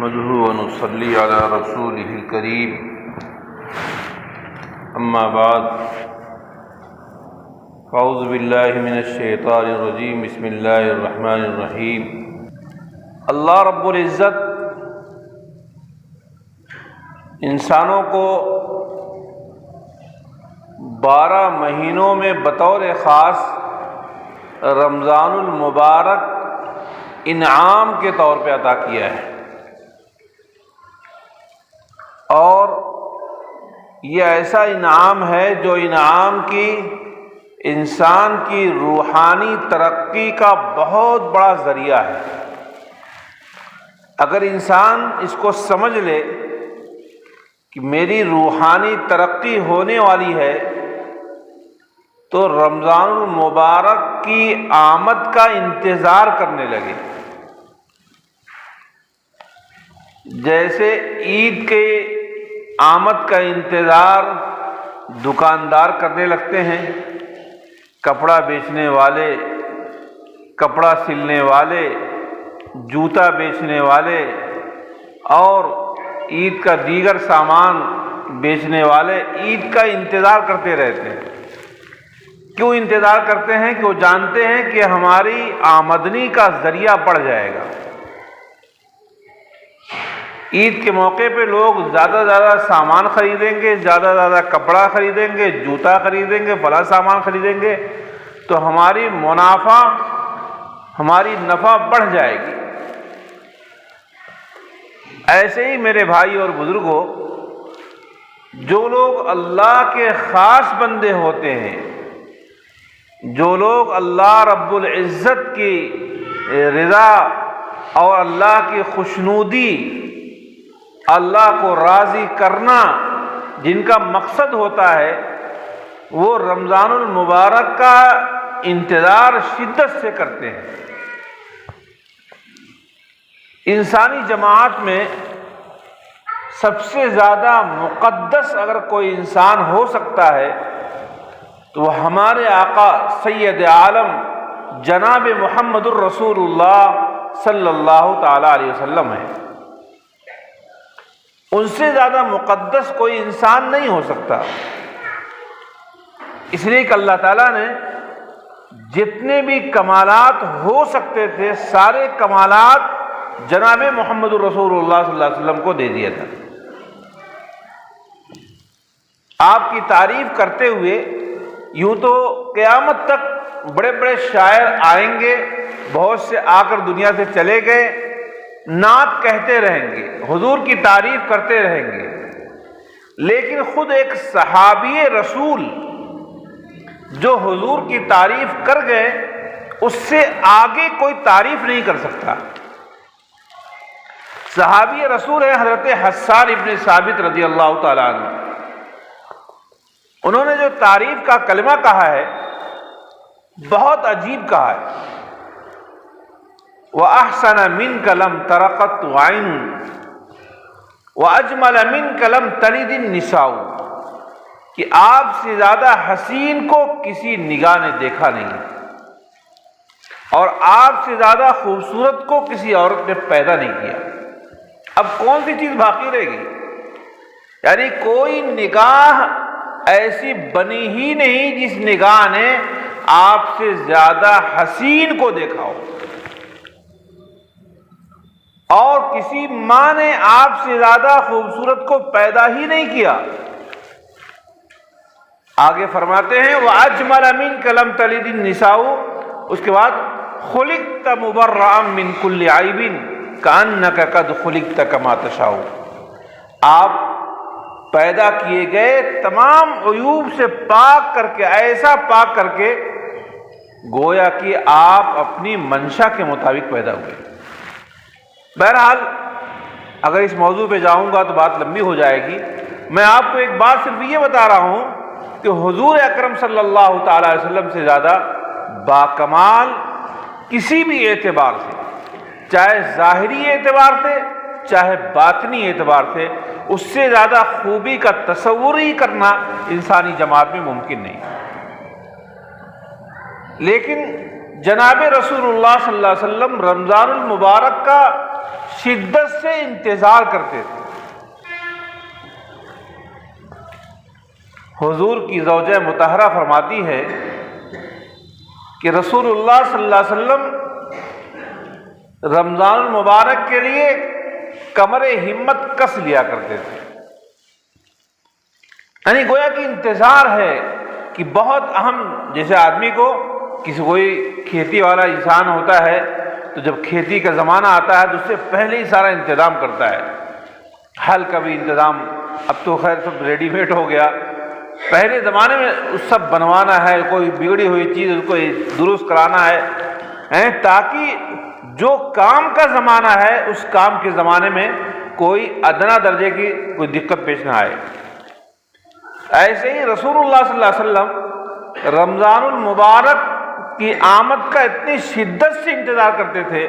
نحمده ونصلي على رسوله الكريم اما بعد اعوذ باللہ من الشیطان الرجیم بسم اللہ الرحمن الرحیم۔ اللہ رب العزت انسانوں کو 12 مہینوں میں بطور خاص رمضان المبارک انعام کے طور پہ عطا کیا ہے، اور یہ ایسا انعام ہے جو انعام کی انسان کی روحانی ترقی کا بہت بڑا ذریعہ ہے۔ اگر انسان اس کو سمجھ لے کہ میری روحانی ترقی ہونے والی ہے تو رمضان المبارک کی آمد کا انتظار کرنے لگے۔ جیسے عید کے آمد کا انتظار دکاندار کرنے لگتے ہیں، کپڑا بیچنے والے، کپڑا سلنے والے، جوتا بیچنے والے اور عید کا دیگر سامان بیچنے والے عید کا انتظار کرتے رہتے ہیں۔ کیوں انتظار کرتے ہیں؟ کہ وہ جانتے ہیں کہ ہماری آمدنی کا ذریعہ بڑھ جائے گا۔ عید کے موقع پہ لوگ زیادہ سے زیادہ سامان خریدیں گے، زیادہ سے زیادہ کپڑا خریدیں گے، جوتا خریدیں گے، فلاں سامان خریدیں گے، تو ہماری نفع بڑھ جائے گی۔ ایسے ہی میرے بھائی اور بزرگوں، جو لوگ اللہ کے خاص بندے ہوتے ہیں، جو لوگ اللہ رب العزت کی رضا اور اللہ کی خوشنودی، اللہ کو راضی کرنا جن کا مقصد ہوتا ہے، وہ رمضان المبارک کا انتظار شدت سے کرتے ہیں۔ انسانی جماعت میں سب سے زیادہ مقدس اگر کوئی انسان ہو سکتا ہے تو وہ ہمارے آقا سید عالم جناب محمد الرسول اللہ صلی اللہ تعالی علیہ وسلم ہے۔ ان سے زیادہ مقدس کوئی انسان نہیں ہو سکتا، اس لیے کہ اللہ تعالیٰ نے جتنے بھی کمالات ہو سکتے تھے سارے کمالات جناب محمد الرسول اللہ صلی اللہ علیہ وسلم کو دے دیا تھا۔ آپ کی تعریف کرتے ہوئے یوں تو قیامت تک بڑے بڑے شاعر آئیں گے، بہت سے آ کر دنیا سے چلے گئے، نعت کہتے رہیں گے، حضور کی تعریف کرتے رہیں گے، لیکن خود ایک صحابی رسول جو حضور کی تعریف کر گئے اس سے آگے کوئی تعریف نہیں کر سکتا۔ صحابی رسول ہے حضرت حسان ابن ثابت رضی اللہ تعالیٰ عنہ۔ انہوں نے جو تعریف کا کلمہ کہا ہے بہت عجیب کہا ہے، وَأَحْسَنَ مِنْكَ لَمْ تَرَقَتْ عَيْنٌ وَأَجْمَلَ مِنْكَ لَمْ تَلِدِ النِّسَاءُ، کہ آپ سے زیادہ حسین کو کسی نگاہ نے دیکھا نہیں، اور آپ سے زیادہ خوبصورت کو کسی عورت نے پیدا نہیں کیا۔ اب کون سی چیز باقی رہے گی؟ یعنی کوئی نگاہ ایسی بنی ہی نہیں جس نگاہ نے آپ سے زیادہ حسین کو دیکھا ہو، اور کسی ماں نے آپ سے زیادہ خوبصورت کو پیدا ہی نہیں کیا۔ آگے فرماتے ہیں وَأَجْمَلَ مِنْكَ لَمْ تَلِدِ النِّسَاءُ، اس کے بعد خُلِقْتَ مُبَرَّأً مِنْ كُلِّ عَيْبٍ كَأَنَّكَ قَدْ خُلِقْتَ كَمَا تَشَاءُ، آپ پیدا کیے گئے تمام عیوب سے پاک کر کے، ایسا پاک کر کے گویا کہ آپ اپنی منشا کے مطابق پیدا ہوئے۔ بہرحال اگر اس موضوع پہ جاؤں گا تو بات لمبی ہو جائے گی۔ میں آپ کو ایک بات صرف یہ بتا رہا ہوں کہ حضور اکرم صلی اللہ تعالی علیہ وسلم سے زیادہ باکمال کسی بھی اعتبار سے، چاہے ظاہری اعتبار سے چاہے باطنی اعتبار سے، اس سے زیادہ خوبی کا تصور ہی کرنا انسانی جماعت میں ممکن نہیں۔ لیکن جناب رسول اللہ صلی اللہ علیہ وسلم رمضان المبارک کا شدت سے انتظار کرتے تھے۔ حضور کی زوجہ مطہرہ فرماتی ہے کہ رسول اللہ صلی اللہ علیہ وسلم رمضان المبارک کے لیے کمر ہمت کس لیا کرتے تھے، یعنی گویا کہ انتظار ہے کہ بہت اہم، جیسے آدمی کو کوئی کھیتی والا انسان ہوتا ہے تو جب کھیتی کا زمانہ آتا ہے تو اس سے پہلے ہی سارا انتظام کرتا ہے، ہل کا بھی انتظام، اب تو خیر سب ریڈی میڈ ہو گیا، پہلے زمانے میں اس سب بنوانا ہے، کوئی بگڑی ہوئی چیز اس کو درست کرانا ہے تاکہ جو کام کا زمانہ ہے اس کام کے زمانے میں کوئی ادنا درجے کی کوئی دقت پیش نہ آئے۔ ایسے ہی رسول اللہ صلی اللہ علیہ وسلم رمضان المبارک کی آمد کا اتنی شدت سے انتظار کرتے تھے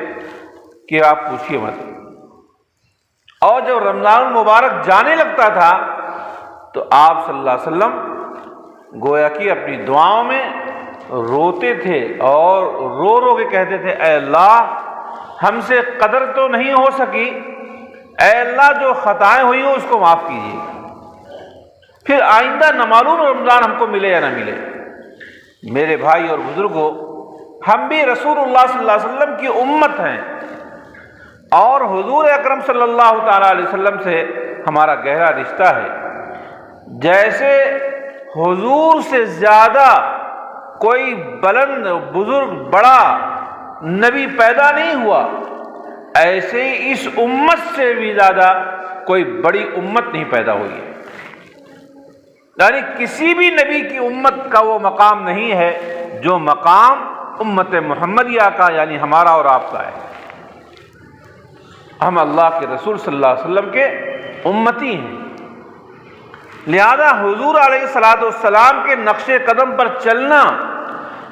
کہ آپ پوچھیے مت، اور جب رمضان المبارک جانے لگتا تھا تو آپ صلی اللہ علیہ وسلم گویا کہ اپنی دعاؤں میں روتے تھے اور رو رو کے کہتے تھے اے اللہ ہم سے قدر تو نہیں ہو سکی، اے اللہ جو خطائیں ہوئی ہوں اس کو معاف کیجیے، پھر آئندہ نہ معلوم رمضان ہم کو ملے یا نہ ملے۔ میرے بھائی اور بزرگوں، ہم بھی رسول اللہ صلی اللہ علیہ وسلم کی امت ہیں اور حضور اکرم صلی اللہ تعالی علیہ وسلم سے ہمارا گہرا رشتہ ہے۔ جیسے حضور سے زیادہ کوئی بلند بزرگ بڑا نبی پیدا نہیں ہوا، ایسے ہی اس امت سے بھی زیادہ کوئی بڑی امت نہیں پیدا ہوئی ہے، یعنی کسی بھی نبی کی امت کا وہ مقام نہیں ہے جو مقام امت محمدیہ کا یعنی ہمارا اور آپ کا ہے۔ ہم اللہ کے رسول صلی اللہ علیہ وسلم کے امتی ہیں، لہذا حضور علیہ الصلوۃ والسلام کے نقش قدم پر چلنا،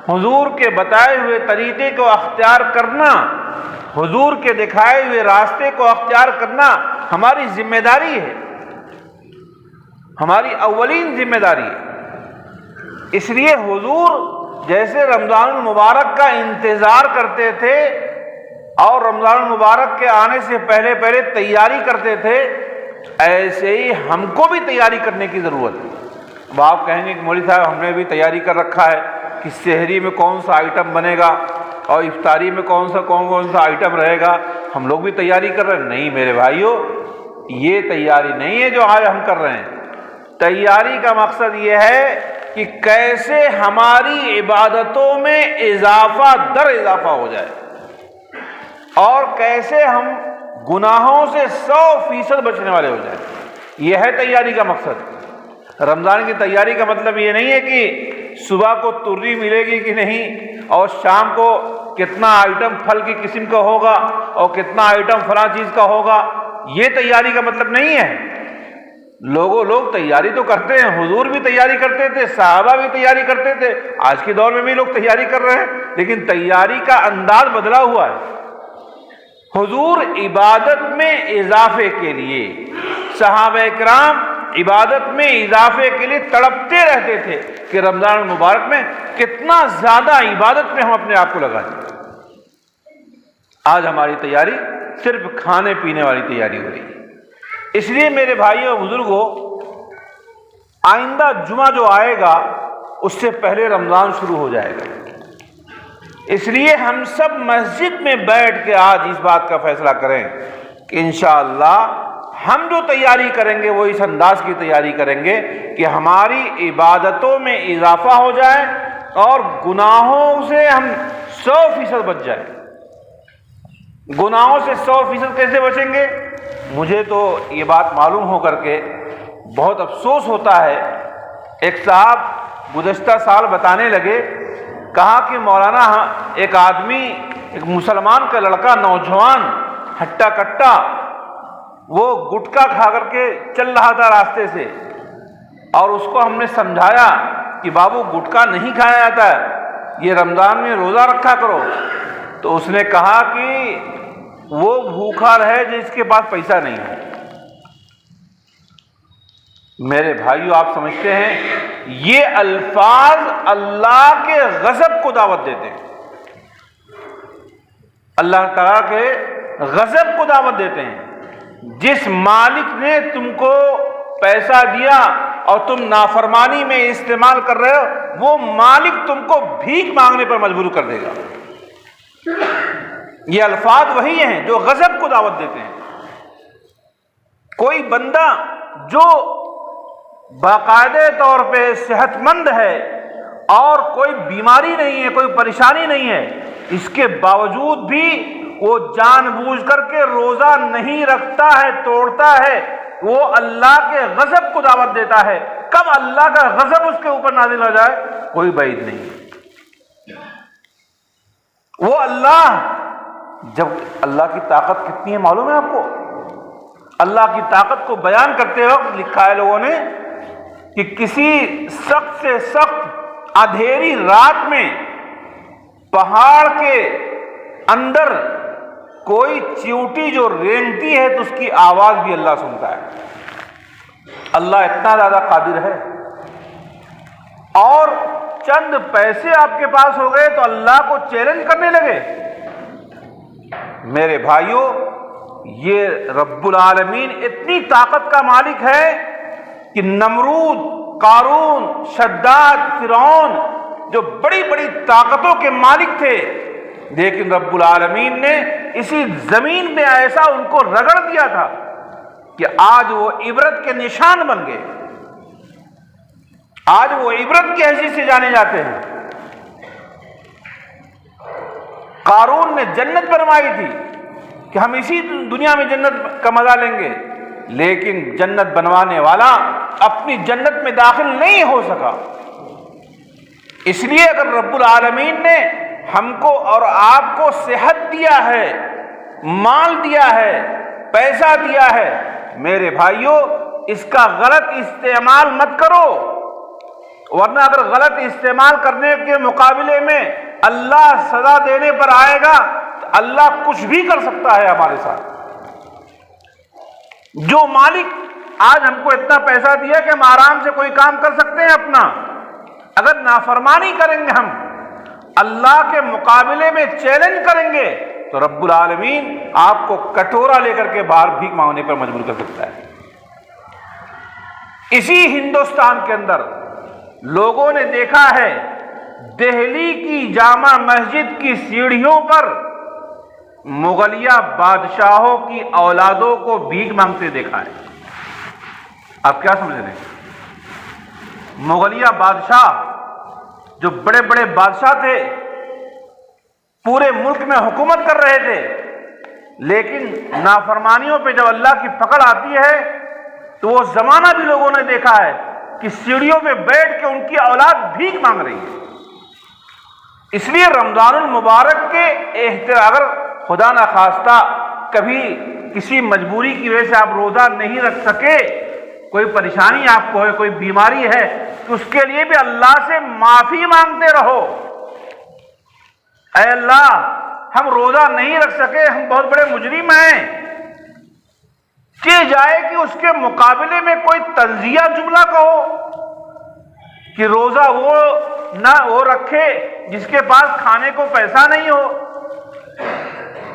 حضور کے بتائے ہوئے طریقے کو اختیار کرنا، حضور کے دکھائے ہوئے راستے کو اختیار کرنا ہماری ذمہ داری ہے، ہماری اولین ذمہ داری ہے۔ اس لیے حضور جیسے رمضان المبارک کا انتظار کرتے تھے اور رمضان المبارک کے آنے سے پہلے تیاری کرتے تھے، ایسے ہی ہم کو بھی تیاری کرنے کی ضرورت ہے۔ اب آپ کہیں گے کہ مولوی صاحب ہم نے بھی تیاری کر رکھا ہے کہ سحری میں کون سا آئٹم بنے گا اور افطاری میں کون سا آئٹم رہے گا، ہم لوگ بھی تیاری کر رہے ہیں۔ نہیں میرے بھائیو، یہ تیاری نہیں ہے جو آج ہم کر رہے ہیں۔ تیاری کا مقصد یہ ہے کہ کیسے ہماری عبادتوں میں اضافہ در اضافہ ہو جائے اور کیسے ہم گناہوں سے 100% بچنے والے ہو جائیں، یہ ہے تیاری کا مقصد۔ رمضان کی تیاری کا مطلب یہ نہیں ہے کہ صبح کو تری ملے گی کہ نہیں اور شام کو کتنا آئٹم پھل کی قسم کا ہوگا اور کتنا آئٹم فلاں چیز کا ہوگا، یہ تیاری کا مطلب نہیں ہے۔ لوگ تیاری تو کرتے ہیں، حضور بھی تیاری کرتے تھے، صحابہ بھی تیاری کرتے تھے، آج کے دور میں بھی لوگ تیاری کر رہے ہیں، لیکن تیاری کا انداز بدلا ہوا ہے۔ حضور عبادت میں اضافے کے لیے، صحابہ کرام عبادت میں اضافے کے لیے تڑپتے رہتے تھے کہ رمضان المبارک میں کتنا زیادہ عبادت میں ہم اپنے آپ کو لگا دیں۔ آج ہماری تیاری صرف کھانے پینے والی تیاری ہو رہی ہے۔ اس لیے میرے بھائیوں اور بزرگوں، آئندہ جمعہ جو آئے گا اس سے پہلے رمضان شروع ہو جائے گا، اس لیے ہم سب مسجد میں بیٹھ کے آج اس بات کا فیصلہ کریں کہ انشاءاللہ ہم جو تیاری کریں گے وہ اس انداز کی تیاری کریں گے کہ ہماری عبادتوں میں اضافہ ہو جائے اور گناہوں سے ہم 100% بچ جائیں۔ گناہوں سے 100% کیسے بچیں گے؟ مجھے تو یہ بات معلوم ہو کر کے بہت افسوس ہوتا ہے۔ ایک صاحب گزشتہ سال بتانے لگے، کہا کہ مولانا ایک آدمی، ایک مسلمان کا لڑکا نوجوان ہٹا کٹا، وہ گٹکا کھا کر کے چل رہا تھا راستے سے، اور اس کو ہم نے سمجھایا کہ بابو گٹکا نہیں کھایا جاتا ہے، یہ رمضان میں روزہ رکھا کرو، تو اس نے کہا کہ وہ بھوکا رہے جس کے پاس پیسہ نہیں ہے۔ میرے بھائیو، آپ سمجھتے ہیں یہ الفاظ اللہ کے غضب کو دعوت دیتے ہیں، اللہ تعالیٰ کے غضب کو دعوت دیتے ہیں۔ جس مالک نے تم کو پیسہ دیا اور تم نافرمانی میں استعمال کر رہے ہو، وہ مالک تم کو بھیک مانگنے پر مجبور کر دے گا۔ یہ الفاظ وہی ہیں جو غضب کو دعوت دیتے ہیں۔ کوئی بندہ جو باقاعدہ طور پہ صحت مند ہے اور کوئی بیماری نہیں ہے، کوئی پریشانی نہیں ہے، اس کے باوجود بھی وہ جان بوجھ کر کے روزہ نہیں رکھتا ہے، توڑتا ہے، وہ اللہ کے غضب کو دعوت دیتا ہے۔ کب اللہ کا غضب اس کے اوپر نازل ہو جائے کوئی بعید نہیں۔ وہ اللہ، جب اللہ کی طاقت کتنی ہے معلوم ہے آپ کو؟ اللہ کی طاقت کو بیان کرتے وقت لکھا ہے لوگوں نے کہ کسی سخت سے سخت اندھیری رات میں پہاڑ کے اندر کوئی چیونٹی جو رینگتی ہے تو اس کی آواز بھی اللہ سنتا ہے۔ اللہ اتنا زیادہ قادر ہے۔ اور چند پیسے آپ کے پاس ہو گئے تو اللہ کو چیلنج کرنے لگے۔ میرے بھائیوں، یہ رب العالمین اتنی طاقت کا مالک ہے کہ نمرود، قارون، شداد، فرعون جو بڑی بڑی طاقتوں کے مالک تھے، لیکن رب العالمین نے اسی زمین میں ایسا ان کو رگڑ دیا تھا کہ آج وہ عبرت کے نشان بن گئے، آج وہ عبرت کی حیثیت سے جانے جاتے ہیں۔ قارون نے جنت بنوائی تھی کہ ہم اسی دنیا میں جنت کا مزہ لیں گے، لیکن جنت بنوانے والا اپنی جنت میں داخل نہیں ہو سکا۔ اس لیے اگر رب العالمین نے ہم کو اور آپ کو صحت دیا ہے، مال دیا ہے، پیسہ دیا ہے، میرے بھائیوں اس کا غلط استعمال مت کرو، ورنہ اگر غلط استعمال کرنے کے مقابلے میں اللہ سزا دینے پر آئے گا تو اللہ کچھ بھی کر سکتا ہے ہمارے ساتھ۔ جو مالک آج ہم کو اتنا پیسہ دیا کہ ہم آرام سے کوئی کام کر سکتے ہیں اپنا، اگر نافرمانی کریں گے، ہم اللہ کے مقابلے میں چیلنج کریں گے تو رب العالمین آپ کو کٹورا لے کر کے باہر بھیک مانگنے پر مجبور کر سکتا ہے۔ اسی ہندوستان کے اندر لوگوں نے دیکھا ہے دہلی کی جامع مسجد کی سیڑھیوں پر مغلیہ بادشاہوں کی اولادوں کو بھیک مانگتے دیکھا ہے۔ آپ کیا سمجھ رہے ہیں؟ مغلیہ بادشاہ جو بڑے بڑے بادشاہ تھے، پورے ملک میں حکومت کر رہے تھے، لیکن نافرمانیوں پہ جب اللہ کی پکڑ آتی ہے تو وہ زمانہ بھی لوگوں نے دیکھا ہے کہ سیڑھیوں پہ بیٹھ کے ان کی اولاد بھیک مانگ رہی ہے۔ اس لیے رمضان المبارک کے اگر خدا نخواستہ کبھی کسی مجبوری کی وجہ سے آپ روزہ نہیں رکھ سکے، کوئی پریشانی آپ کو ہے، کوئی بیماری ہے، تو اس کے لیے بھی اللہ سے معافی مانگتے رہو۔ اے اللہ، ہم روزہ نہیں رکھ سکے، ہم بہت بڑے مجرم ہیں، کہ جائے کہ اس کے مقابلے میں کوئی تنزیہ جملہ کہو کہ روزہ وہ رکھے جس کے پاس کھانے کو پیسہ نہیں ہو۔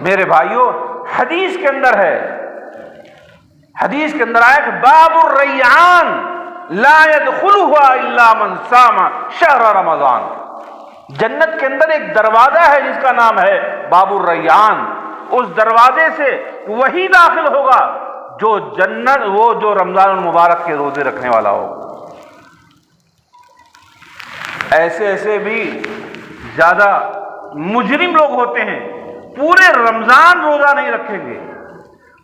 میرے بھائیوں، حدیث کے اندر ہے، حدیث کے اندر آیا کہ باب الریان لا يدخلها الا من صام شہر رمضان۔ جنت کے اندر ایک دروازہ ہے جس کا نام ہے باب الریان، اس دروازے سے وہی داخل ہوگا جو رمضان المبارک کے روزے رکھنے والا ہوگا۔ ایسے بھی زیادہ مجرم لوگ ہوتے ہیں، پورے رمضان روزہ نہیں رکھیں گے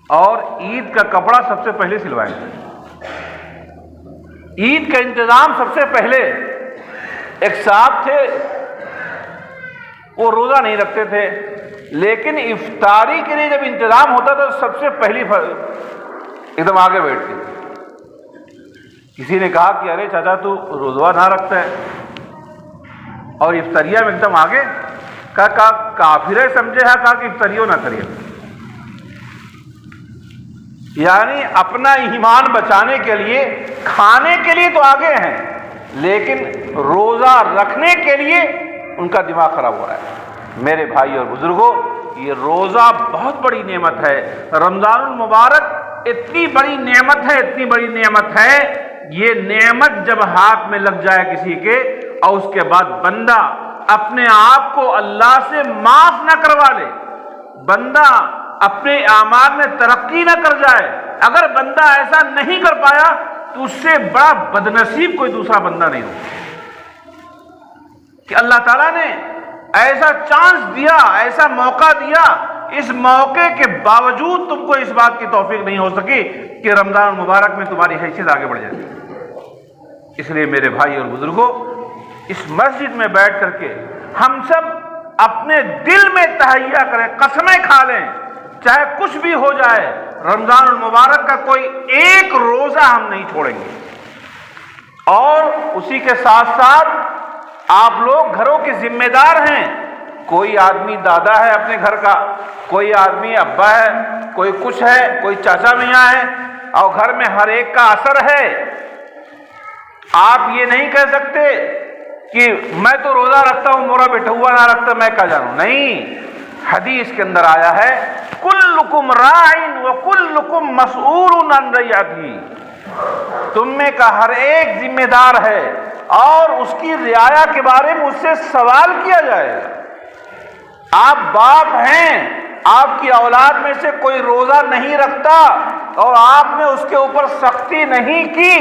اور عید کا کپڑا سب سے پہلے سلوائیں گے، عید کا انتظام سب سے پہلے۔ ایک صاحب تھے، وہ روزہ نہیں رکھتے تھے، لیکن افطاری کے لیے جب انتظام ہوتا تھا تو سب سے پہلی ایک دم آگے بیٹھتے تھے۔ کسی نے کہا کہ ارے چاچا تو روزہ نہ رکھتا ہے اور افطاریہ میں ایک دم آگے، کہا کافرے سمجھے ہے، کہا کہ افطاریوں نہ کریے، یعنی اپنا ایمان بچانے کے لیے کھانے کے لیے تو آگے ہیں، لیکن روزہ رکھنے کے لیے ان کا دماغ خراب ہو رہا ہے۔ میرے بھائی اور بزرگوں، یہ روزہ بہت بڑی نعمت ہے۔ رمضان المبارک اتنی بڑی نعمت ہے، اتنی بڑی نعمت ہے، یہ نعمت جب ہاتھ میں لگ جائے کسی کے اور اس کے بعد بندہ اپنے آپ کو اللہ سے معاف نہ کروا لے، بندہ اپنے اعمال میں ترقی نہ کر جائے، اگر بندہ ایسا نہیں کر پایا تو اس سے بڑا بدنصیب کوئی دوسرا بندہ نہیں ہو کہ اللہ تعالیٰ نے ایسا چانس دیا، ایسا موقع دیا، اس موقع کے باوجود تم کو اس بات کی توفیق نہیں ہو سکی کہ رمضان المبارک میں تمہاری حیثیت آگے بڑھ جائے۔ اس لیے میرے بھائی اور بزرگوں، اس مسجد میں بیٹھ کر کے ہم سب اپنے دل میں تہیہ کریں، قسمیں کھا لیں، چاہے کچھ بھی ہو جائے، رمضان المبارک کا کوئی ایک روزہ ہم نہیں چھوڑیں گے۔ اور اسی کے ساتھ ساتھ آپ لوگ گھروں کے ذمہ دار ہیں، کوئی آدمی دادا ہے اپنے گھر کا، کوئی آدمی ابا ہے، کوئی کچھ ہے، کوئی چاچا میاں ہے، اور گھر میں ہر ایک کا اثر ہے۔ آپ یہ نہیں کہہ سکتے کہ میں تو روزہ رکھتا ہوں، میرا بیٹا ہوا نہ رکھتا میں کیا جانوں، نہیں، حدیث کے اندر آیا ہے کلکم راعٍ وکلکم مسئول عن رعیتہ، تم میں کا ہر ایک ذمہ دار ہے اور اس کی رعایا کے بارے میں اس سے سوال کیا جائے گا۔ آپ باپ ہیں، آپ کی اولاد میں سے کوئی روزہ نہیں رکھتا اور آپ نے اس کے اوپر سختی نہیں کی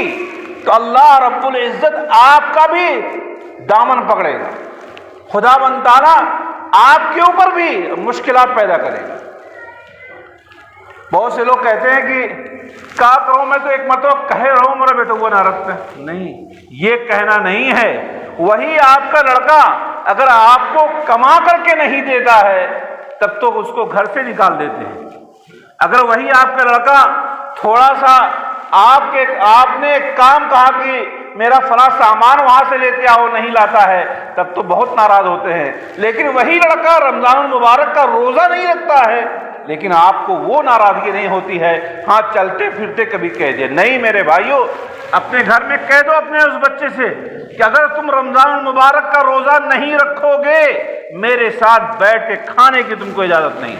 تو اللہ رب العزت آپ کا بھی دامن پکڑے گا، خدا بند تعالیٰ آپ کے اوپر بھی مشکلات پیدا کرے گا۔ بہت سے لوگ کہتے ہیں کہ کیا کروں، میں تو ایک مرتبہ کہہ رہا ہوں میرا بیٹا ہوا نہ رکھتا، نہیں، یہ کہنا نہیں ہے۔ وہی آپ کا لڑکا اگر آپ کو کما کر کے نہیں دیتا ہے تب تو اس کو گھر سے نکال دیتے ہیں۔ اگر وہی آپ کا لڑکا تھوڑا سا آپ نے ایک کام کہا کہ میرا فلاں سامان وہاں سے لیتے آؤ، نہیں لاتا ہے، تب تو بہت ناراض ہوتے ہیں۔ لیکن وہی لڑکا رمضان المبارک کا روزہ نہیں رکھتا ہے لیکن آپ کو وہ ناراضگی نہیں ہوتی ہے، ہاں چلتے پھرتے کبھی کہہ دے، نہیں میرے بھائیوں، اپنے گھر میں کہہ دو اپنے اس بچے سے کہ اگر تم رمضان المبارک کا روزہ نہیں رکھو گے میرے ساتھ بیٹھ کے کھانے کی تم کو اجازت نہیں،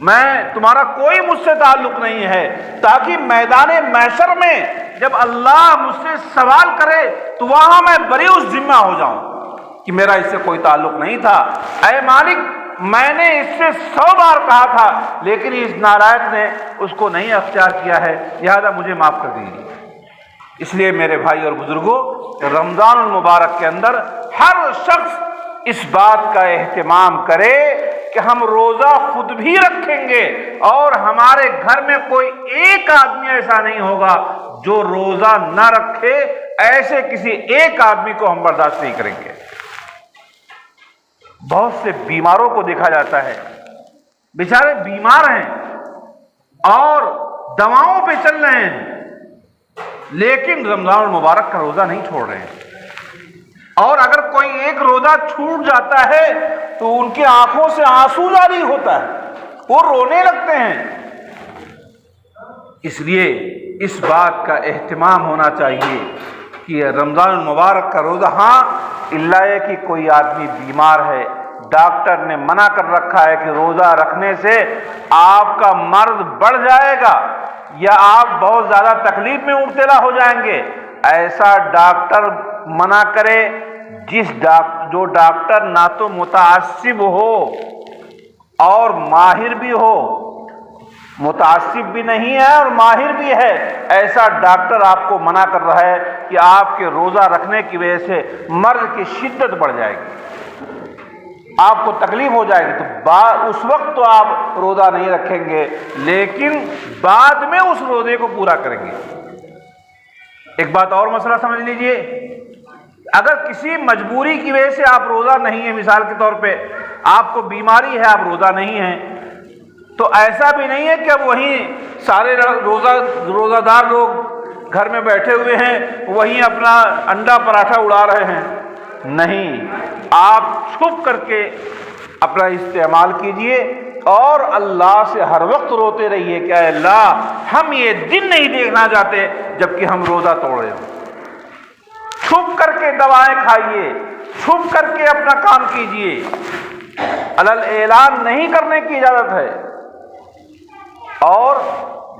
میں تمہارا کوئی مجھ سے تعلق نہیں ہے، تاکہ میدان محشر میں جب اللہ مجھ سے سوال کرے تو وہاں میں بری اس ذمہ ہو جاؤں کہ میرا اس سے کوئی تعلق نہیں تھا، اے مالک میں نے اس سے 100 بار کہا تھا لیکن اس نالائق نے اس کو نہیں اختیار کیا ہے، لہذا مجھے معاف کر دیجیے۔ اس لیے میرے بھائی اور بزرگوں، رمضان المبارک کے اندر ہر شخص اس بات کا اہتمام کرے کہ ہم روزہ خود بھی رکھیں گے اور ہمارے گھر میں کوئی ایک آدمی ایسا نہیں ہوگا جو روزہ نہ رکھے، ایسے کسی ایک آدمی کو ہم برداشت نہیں کریں گے۔ بہت سے بیماروں کو دیکھا جاتا ہے، بیچارے بیمار ہیں اور دواؤں پہ چل رہے ہیں لیکن رمضان المبارک کا روزہ نہیں چھوڑ رہے ہیں، اور اگر کوئی ایک روزہ چھوٹ جاتا ہے تو ان کی آنکھوں سے آنسو جاری ہوتا ہے، وہ رونے لگتے ہیں۔ اس لیے اس بات کا اہتمام ہونا چاہیے کہ رمضان المبارک کا روزہ، ہاں اللہ ہے کہ کوئی آدمی بیمار ہے، ڈاکٹر نے منع کر رکھا ہے کہ روزہ رکھنے سے آپ کا مرض بڑھ جائے گا یا آپ بہت زیادہ تکلیف میں مبتلا ہو جائیں گے، ایسا ڈاکٹر منع کرے جو ڈاکٹر نہ تو متعصب ہو اور ماہر بھی ہو، متعصب بھی نہیں ہے اور ماہر بھی ہے، ایسا ڈاکٹر آپ کو منع کر رہا ہے کہ آپ کے روزہ رکھنے کی وجہ سے مرض کی شدت بڑھ جائے گی، آپ کو تکلیف ہو جائے گی، تو اس وقت تو آپ روزہ نہیں رکھیں گے لیکن بعد میں اس روزے کو پورا کریں گے۔ ایک بات اور مسئلہ سمجھ لیجئے، اگر کسی مجبوری کی وجہ سے آپ روزہ نہیں ہیں، مثال کے طور پہ آپ کو بیماری ہے، آپ روزہ نہیں ہیں، تو ایسا بھی نہیں ہے کہ اب وہیں سارے روزہ دار لوگ گھر میں بیٹھے ہوئے ہیں، وہیں اپنا انڈا پراٹھا اڑا رہے ہیں، نہیں، آپ چھپ کر کے اپنا استعمال کیجئے اور اللہ سے ہر وقت روتے رہیے کہ اے اللہ ہم یہ دن نہیں دیکھنا چاہتے جبکہ ہم روزہ توڑ رہے ہوں۔ چھپ کر کے دوائیں کھائیے، چھپ کر کے اپنا کام کیجئے، علل اعلان نہیں کرنے کی اجازت ہے۔ اور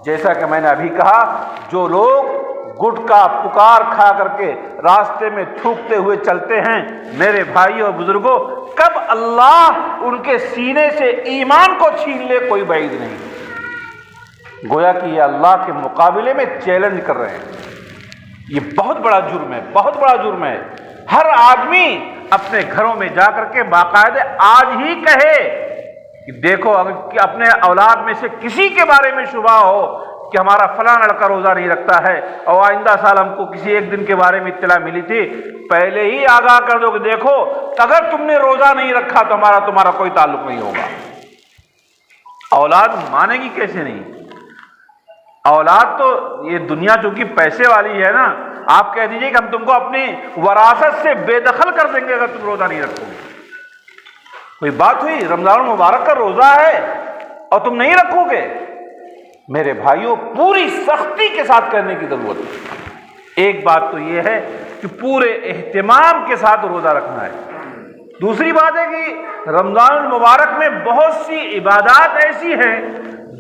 جیسا کہ میں نے ابھی کہا، جو لوگ گٹکا پکار کھا کر کے راستے میں تھوکتے ہوئے چلتے ہیں، میرے بھائیوں اور بزرگوں، کب اللہ ان کے سینے سے ایمان کو چھین لے کوئی بعید نہیں۔ گویا کہ یہ اللہ کے مقابلے میں چیلنج کر رہے ہیں۔ یہ بہت بڑا جرم ہے، بہت بڑا جرم ہے۔ ہر آدمی اپنے گھروں میں جا کر کے باقاعدہ آج ہی کہے کہ دیکھو، اگر اپنے اولاد میں سے کسی کے بارے میں شبہ ہو کہ ہمارا فلاں لڑکا روزہ نہیں رکھتا ہے اور آئندہ سال ہم کو کسی ایک دن کے بارے میں اطلاع ملی تھی، پہلے ہی آگاہ کر دو کہ دیکھو اگر تم نے روزہ نہیں رکھا تو تمہارا کوئی تعلق نہیں ہوگا۔ اولاد مانے گی کیسے نہیں؟ اولاد تو یہ دنیا چونکہ پیسے والی ہے نا، آپ کہہ دیجئے کہ ہم تم کو اپنی وراثت سے بے دخل کر دیں گے اگر تم روزہ نہیں رکھو گے۔ کوئی بات ہوئی؟ رمضان المبارک کا روزہ ہے اور تم نہیں رکھو گے؟ میرے بھائیوں، پوری سختی کے ساتھ کرنے کی ضرورت ہے۔ ایک بات تو یہ ہے کہ پورے اہتمام کے ساتھ روزہ رکھنا ہے۔ دوسری بات ہے کہ رمضان المبارک میں بہت سی عبادات ایسی ہیں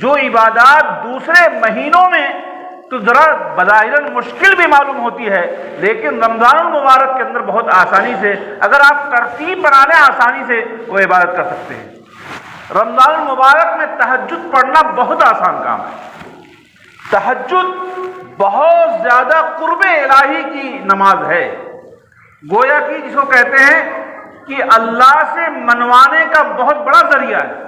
جو عبادات دوسرے مہینوں میں تو ذرا بظاہر مشکل بھی معلوم ہوتی ہے، لیکن رمضان المبارک کے اندر بہت آسانی سے، اگر آپ ترتیب بنا لیں، آسانی سے وہ عبادت کر سکتے ہیں۔ رمضان المبارک میں تہجد پڑھنا بہت آسان کام ہے۔ تہجد بہت زیادہ قرب الہی کی نماز ہے، گویا کہ جس کو کہتے ہیں کہ اللہ سے منوانے کا بہت بڑا ذریعہ ہے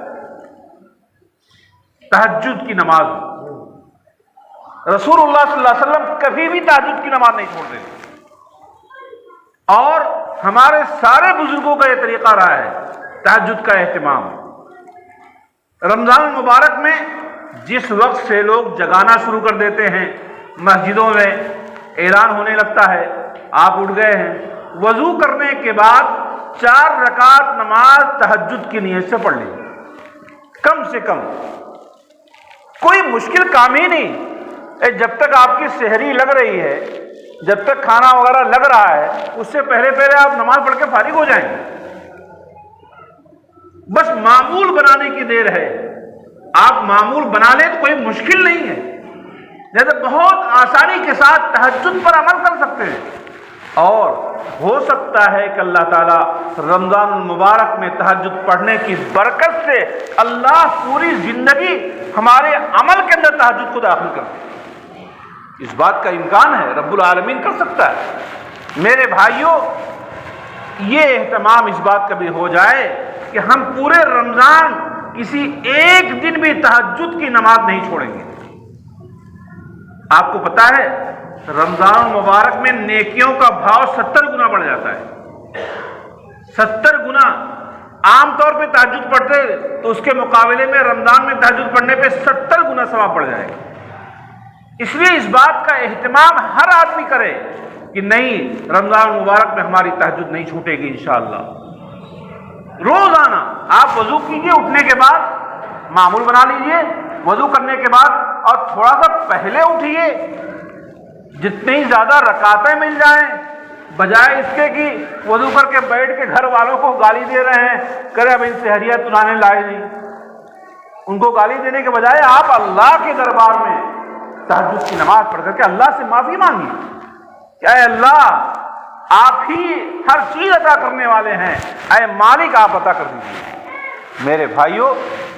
تہجد کی نماز۔ رسول اللہ صلی اللہ علیہ وسلم کبھی بھی تہجد کی نماز نہیں چھوڑتے تھے، اور ہمارے سارے بزرگوں کا یہ طریقہ رہا ہے تہجد کا اہتمام۔ رمضان المبارک میں جس وقت سے لوگ جگانا شروع کر دیتے ہیں، مسجدوں میں اعلان ہونے لگتا ہے آپ اٹھ گئے ہیں، وضو کرنے کے بعد 4 رکعت نماز تہجد کی نیت سے پڑھ لیجیے، کم سے کم۔ کوئی مشکل کام ہی نہیں۔ جب تک آپ کی سحری لگ رہی ہے، جب تک کھانا وغیرہ لگ رہا ہے، اس سے پہلے آپ نماز پڑھ کے فارغ ہو جائیں گے۔ بس معمول بنانے کی دیر ہے، آپ معمول بنا لیں تو کوئی مشکل نہیں ہے، جیسے بہت آسانی کے ساتھ تہجد پر عمل کر سکتے ہیں۔ اور ہو سکتا ہے کہ اللہ تعالیٰ رمضان المبارک میں تہجد پڑھنے کی برکت سے اللہ پوری زندگی ہمارے عمل کے اندر تہجد کو داخل کر دے۔ اس بات کا امکان ہے، رب العالمین کر سکتا ہے۔ میرے بھائیوں، یہ اہتمام اس بات کا بھی ہو جائے کہ ہم پورے رمضان کسی ایک دن بھی تہجد کی نماز نہیں چھوڑیں گے۔ آپ کو پتا ہے رمضان المبارک میں نیکیوں کا بھاؤ 70 گنا بڑھ جاتا ہے۔ 70 گنا۔ عام طور پہ تہجد پڑھتے تو اس کے مقابلے میں رمضان میں تہجد پڑھنے پہ 70 گنا ثواب بڑھ جائے گا۔ اس لیے اس بات کا اہتمام ہر آدمی کرے کہ نہیں، رمضان المبارک میں ہماری تہجد نہیں چھوٹے گی انشاءاللہ۔ روزانہ آپ وضو کیجئے، اٹھنے کے بعد معمول بنا لیجئے، وضو کرنے کے بعد اور تھوڑا سا پہلے اٹھیے، جتنی زیادہ رکعتیں مل جائیں، بجائے اس کے کہ وضو کر کے بیٹھ کے گھر والوں کو گالی دے رہے ہیں، کرے اب ان سحریہ تلانے لائے نہیں۔ ان کو گالی دینے کے بجائے آپ اللہ کے دربار میں تہجد کی نماز پڑھ کر کے اللہ سے معافی مانگی کہ اے اللہ، آپ ہی ہر چیز عطا کرنے والے ہیں، اے مالک آپ عطا کر دیجیے۔ میرے بھائیوں،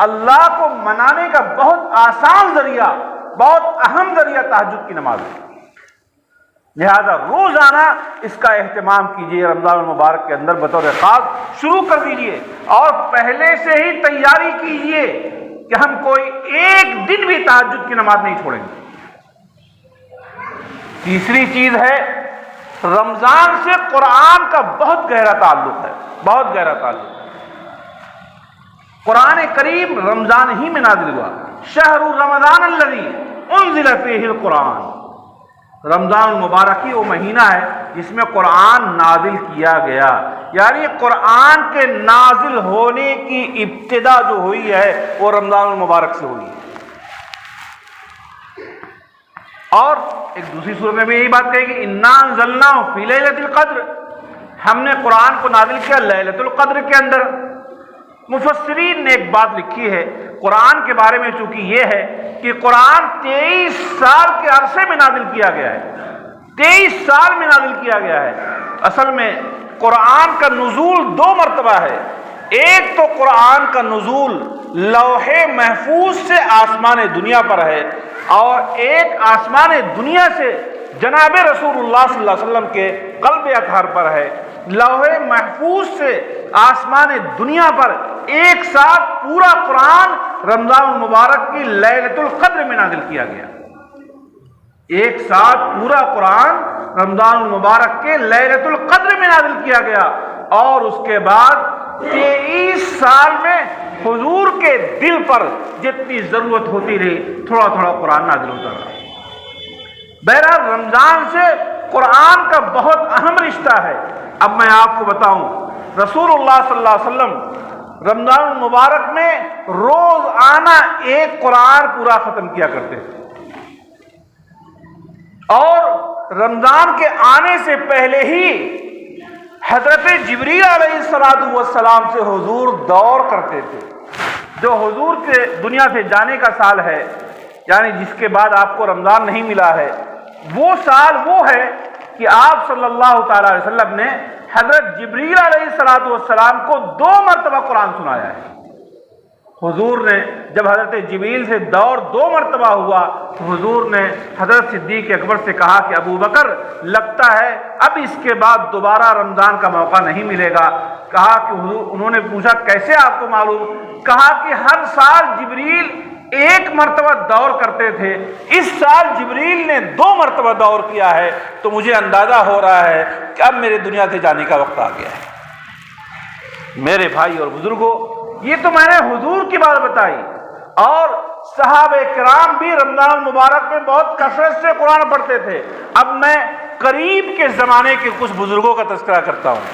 اللہ کو منانے کا بہت آسان ذریعہ، بہت اہم ذریعہ تہجد کی نماز ہے، لہذا روزانہ اس کا اہتمام کیجیے۔ رمضان المبارک کے اندر بطور خاص شروع کر دیجیے اور پہلے سے ہی تیاری کیجیے کہ ہم کوئی ایک دن بھی تہجد کی نماز نہیں چھوڑیں گے۔ تیسری چیز ہے، رمضان سے قرآن کا بہت گہرا تعلق ہے، بہت گہرا تعلق ہے۔ قرآن کریم رمضان ہی میں نازل ہوا، شہر رمضان الذی انزل فیہ القرآن۔ رمضان المبارک ہی وہ مہینہ ہے جس میں قرآن نازل کیا گیا، یعنی قرآن کے نازل ہونے کی ابتدا جو ہوئی ہے وہ رمضان المبارک سے ہوئی ہے۔ اور ایک دوسری سورہ میں بھی یہی بات کہی کہ انا انزلناہ فی لیلۃ القدر، ہم نے قرآن کو نازل کیا لیلۃ القدر کے اندر۔ مفسرین نے ایک بات لکھی ہے قرآن کے بارے میں، چونکہ یہ ہے کہ قرآن 23 سال کے عرصے میں نازل کیا گیا ہے، 23 سال میں نازل کیا گیا ہے۔ اصل میں قرآن کا نزول 2 مرتبہ ہے۔ ایک تو قرآن کا نزول لوح محفوظ سے آسمان دنیا پر ہے، اور ایک آسمان دنیا سے جناب رسول اللہ صلی اللہ علیہ وسلم کے قلب اطہر پر ہے۔ لوح محفوظ سے آسمان دنیا پر ایک ساتھ پورا قرآن رمضان المبارک کی لیلۃ القدر میں نازل کیا گیا۔ ایک ساتھ پورا قرآن رمضان المبارک کے لیلۃ القدر میں نازل کیا گیا، اور اس کے بعد 23 سال میں حضور کے دل پر جتنی ضرورت ہوتی رہی تھوڑا تھوڑا قرآن نازل ہوتا رہا۔ بہرحال رمضان سے قرآن کا بہت اہم رشتہ ہے۔ اب میں آپ کو بتاؤں، رسول اللہ صلی اللہ علیہ وسلم رمضان المبارک میں روزانہ ایک قرآن پورا ختم کیا کرتے تھے، اور رمضان کے آنے سے پہلے ہی حضرت جبریل علیہ السلام سے حضور دور کرتے تھے۔ جو حضور کے دنیا سے جانے کا سال ہے، یعنی جس کے بعد آپ کو رمضان نہیں ملا ہے، وہ سال وہ ہے کہ آپ صلی اللہ تعالی علیہ وسلم نے حضرت جبریل علیہ السلام کو 2 مرتبہ قرآن سنایا ہے۔ حضور نے جب حضرت جبریل سے دور 2 مرتبہ ہوا تو حضور نے حضرت صدیق اکبر سے کہا کہ ابو بکر، لگتا ہے اب اس کے بعد دوبارہ رمضان کا موقع نہیں ملے گا۔ کہا کہ انہوں نے پوچھا کیسے آپ کو معلوم؟ کہا کہ ہر سال جبریل 1 مرتبہ دور کرتے تھے، اس سال جبریل نے 2 مرتبہ دور کیا ہے، تو مجھے اندازہ ہو رہا ہے کہ اب میرے دنیا سے جانے کا وقت آ گیا ہے۔ میرے بھائی اور بزرگوں، یہ تو میں نے حضور کی بات بتائی، اور صحابہ کرام بھی رمضان المبارک میں بہت کثرت سے قرآن پڑھتے تھے۔ اب میں قریب کے زمانے کے کچھ بزرگوں کا تذکرہ کرتا ہوں۔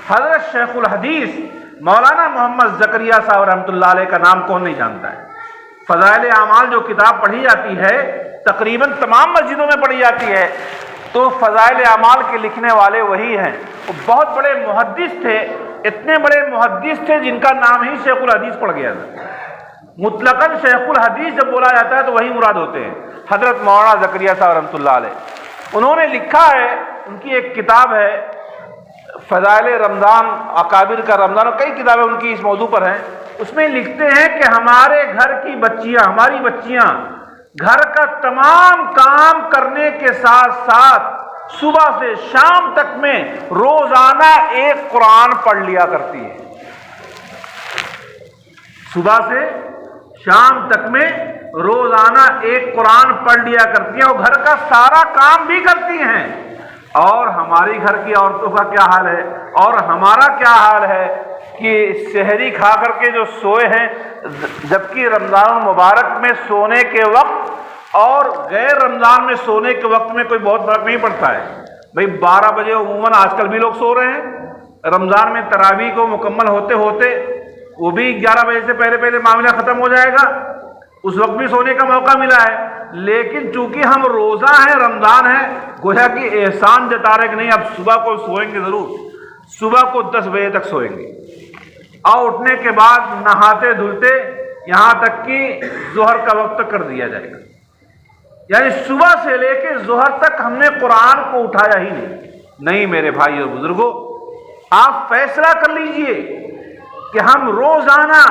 حضرت شیخ الحدیث مولانا محمد زکریا صاحب رحمۃ اللہ علیہ کا نام کون نہیں جانتا ہے؟ فضائل اعمال جو کتاب پڑھی جاتی ہے تقریباً تمام مسجدوں میں پڑھی جاتی ہے، تو فضائل اعمال کے لکھنے والے وہی ہیں۔ وہ بہت بڑے محدث تھے، اتنے بڑے محدث تھے جن کا نام ہی شیخ الحدیث پڑ گیا تھا۔ مطلقاً شیخ الحدیث جب بولا جاتا ہے تو وہی مراد ہوتے ہیں حضرت مولانا زکریا صاحب رحمۃ اللہ علیہ۔ انہوں نے لکھا ہے، ان کی ایک کتاب ہے فضائل رمضان، اکابر کا رمضان، اور کئی کتابیں ان کی اس موضوع پر ہیں۔ اس میں لکھتے ہیں کہ ہمارے گھر کی بچیاں، ہماری بچیاں گھر کا تمام کام کرنے کے ساتھ ساتھ صبح سے شام تک میں روزانہ ایک قرآن پڑھ لیا کرتی ہے۔ صبح سے شام تک میں روزانہ ایک قرآن پڑھ لیا کرتی ہیں، اور گھر کا سارا کام بھی کرتی ہیں۔ اور ہماری گھر کی عورتوں کا کیا حال ہے، اور ہمارا کیا حال ہے کہ سحری کھا کر کے جو سوئے ہیں، جبکہ رمضان المبارک میں سونے کے وقت اور غیر رمضان میں سونے کے وقت میں کوئی بہت فرق نہیں پڑتا ہے۔ بھئی 12 بجے عموماً آج کل بھی لوگ سو رہے ہیں، رمضان میں تراویح کو مکمل ہوتے ہوتے وہ بھی 11 بجے سے پہلے پہلے معاملہ ختم ہو جائے گا، اس وقت بھی سونے کا موقع ملا ہے۔ لیکن چونکہ ہم روزہ ہیں، رمضان ہے، گویا کہ احسان جتا رہے کہ نہیں اب صبح کو سوئیں گے، ضرور صبح کو 10 بجے تک سوئیں گے، اور اٹھنے کے بعد نہاتے دھلتے یہاں تک کہ ظہر کا وقت تک کر دیا جائے گا۔ یعنی صبح سے لے کے ظہر تک ہم نے قرآن کو اٹھایا ہی نہیں۔ میرے بھائی اور بزرگوں، آپ فیصلہ کر لیجئے کہ ہم روزانہ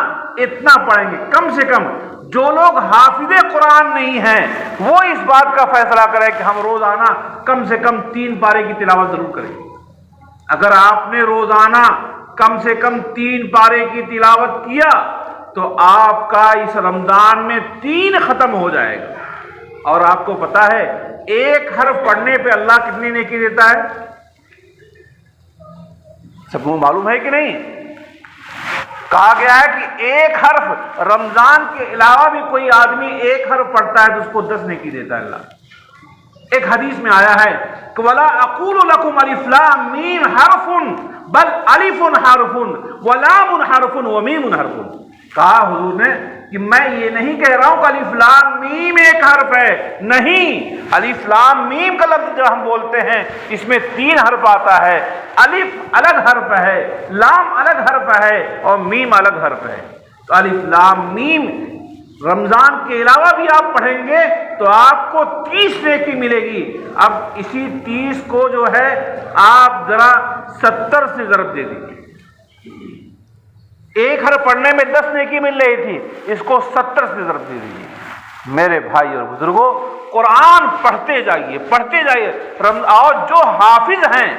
اتنا پڑھیں گے۔ کم سے کم جو لوگ حافظ قرآن نہیں ہیں وہ اس بات کا فیصلہ کریں کہ ہم روزانہ کم سے کم 3 پارے کی تلاوت ضرور کریں۔ اگر آپ نے روزانہ کم سے کم 3 پارے کی تلاوت کیا تو آپ کا اس رمضان میں 3 ختم ہو جائے گا۔ اور آپ کو پتا ہے ایک حرف پڑھنے پہ اللہ کتنی نیکی دیتا ہے؟ سب کو معلوم ہے کہ نہیں؟ کہا گیا ہے کہ ایک حرف، رمضان کے علاوہ بھی کوئی آدمی ایک حرف پڑھتا ہے تو اس کو 10 نیکی دیتا ہے اللہ۔ ایک حدیث میں آیا ہے کہ وَلَا أَقُولُ لَكُمْ أَلِفْ لَامْ مِيمْ حَرْفٌ بَلْ أَلِفٌ حَرْفٌ وَلَامٌ حَرْفٌ وَمِيمٌ حَرْفٌ۔ کہا حضور نے کہ میں یہ نہیں کہہ رہا ہوں کہ الف لام میم ایک حرف ہے، نہیں، الف لام میم کا لفظ جو ہم بولتے ہیں اس میں 3 حرف آتا ہے، الف الگ حرف ہے، لام الگ حرف ہے اور میم الگ حرف ہے۔ تو الف لام میم رمضان کے علاوہ بھی آپ پڑھیں گے تو آپ کو 30 نیکی ملے گی۔ اب اسی 30 کو جو ہے آپ ذرا 70 سے ضرب دے دیجیے، ایک حرف پڑھنے میں 10 نیکی مل رہی تھی، اس کو 70 سے ضرب دے دیجیے۔ میرے بھائی اور بزرگوں، قرآن پڑھتے جائیے، پڑھتے جائیے۔ اور جو حافظ ہیں،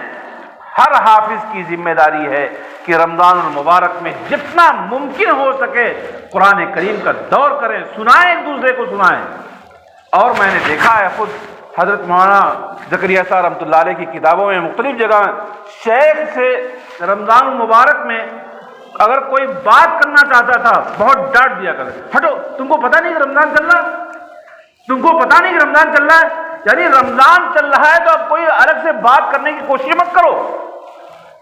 ہر حافظ کی ذمہ داری ہے کہ رمضان المبارک میں جتنا ممکن ہو سکے قرآن کریم کا دور کریں، سنائیں، ایک دوسرے کو سنائیں۔ اور میں نے دیکھا ہے خود حضرت مولانا زکریا صاحب رحمۃ اللہ علیہ کی کتابوں میں مختلف جگہ شیخ سے رمضان المبارک میں اگر کوئی بات کرنا چاہتا تھا بہت ڈانٹ دیا کرے، ہٹو، تم کو پتہ نہیں کہ رمضان چل رہا ہے، تم کو پتہ نہیں کہ رمضان چل رہا ہے، یعنی رمضان چل رہا ہے تو اب کوئی الگ سے بات کرنے کی کوشش مت کرو۔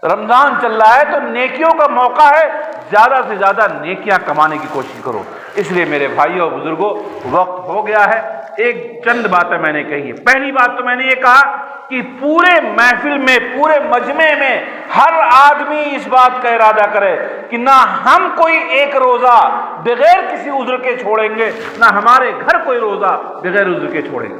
رمضان چل رہا ہے تو نیکیوں کا موقع ہے، زیادہ سے زیادہ نیکیاں کمانے کی کوشش کرو۔ اس لیے میرے بھائیوں اور بزرگوں، وقت ہو گیا ہے، ایک چند باتیں میں نے کہی ہے۔ پہلی بات تو میں نے یہ کہا کہ پورے محفل میں، پورے مجمع میں ہر آدمی اس بات کا ارادہ کرے کہ نہ ہم کوئی ایک روزہ بغیر کسی عذر کے چھوڑیں گے، نہ ہمارے گھر کوئی روزہ بغیر عذر کے چھوڑیں گے۔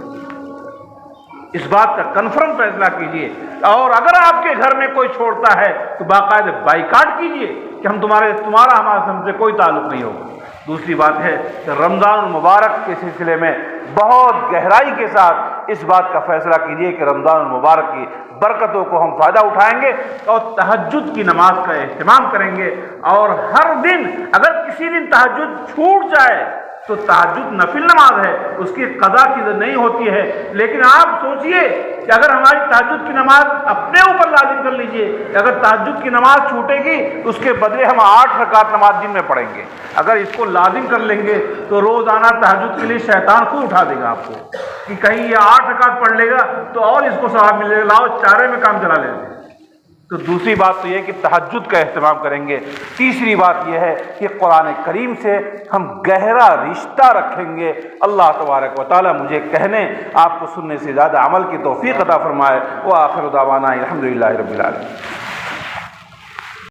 اس بات کا کنفرم فیصلہ کیجئے، اور اگر آپ کے گھر میں کوئی چھوڑتا ہے تو باقاعدہ بائیکاٹ کیجئے کہ تمہارا ہم سے کوئی تعلق نہیں ہوگا۔ دوسری بات ہے کہ رمضان المبارک کے سلسلے میں بہت گہرائی کے ساتھ اس بات کا فیصلہ کیجئے کہ رمضان المبارک کی برکتوں کو ہم فائدہ اٹھائیں گے اور تہجد کی نماز کا اہتمام کریں گے، اور ہر دن اگر کسی دن تہجد چھوٹ جائے تو تہجد نفل نماز ہے، اس کی قضا کی نہیں ہوتی ہے، لیکن آپ سوچئے کہ اگر ہماری تہجد کی نماز اپنے اوپر لازم کر لیجئے، اگر تہجد کی نماز چھوٹے گی تو اس کے بدلے ہم 8 رکعت نماز دن میں پڑھیں گے۔ اگر اس کو لازم کر لیں گے تو روزانہ تہجد کے لیے شیطان خود اٹھا دے گا آپ کو کہ کہیں یہ 8 رکعت پڑھ لے گا تو اور اس کو ثواب ملے گا، لاؤ 4 میں کام چلا لیں گے۔ تو دوسری بات تو یہ کہ تہجد کا اہتمام کریں گے۔ تیسری بات یہ ہے کہ قرآن کریم سے ہم گہرا رشتہ رکھیں گے۔ اللہ تبارک و تعالی مجھے کہنے، آپ کو سننے سے زیادہ عمل کی توفیق عطا فرمائے۔ وآخر دعوانا الحمدللہ رب العالمین۔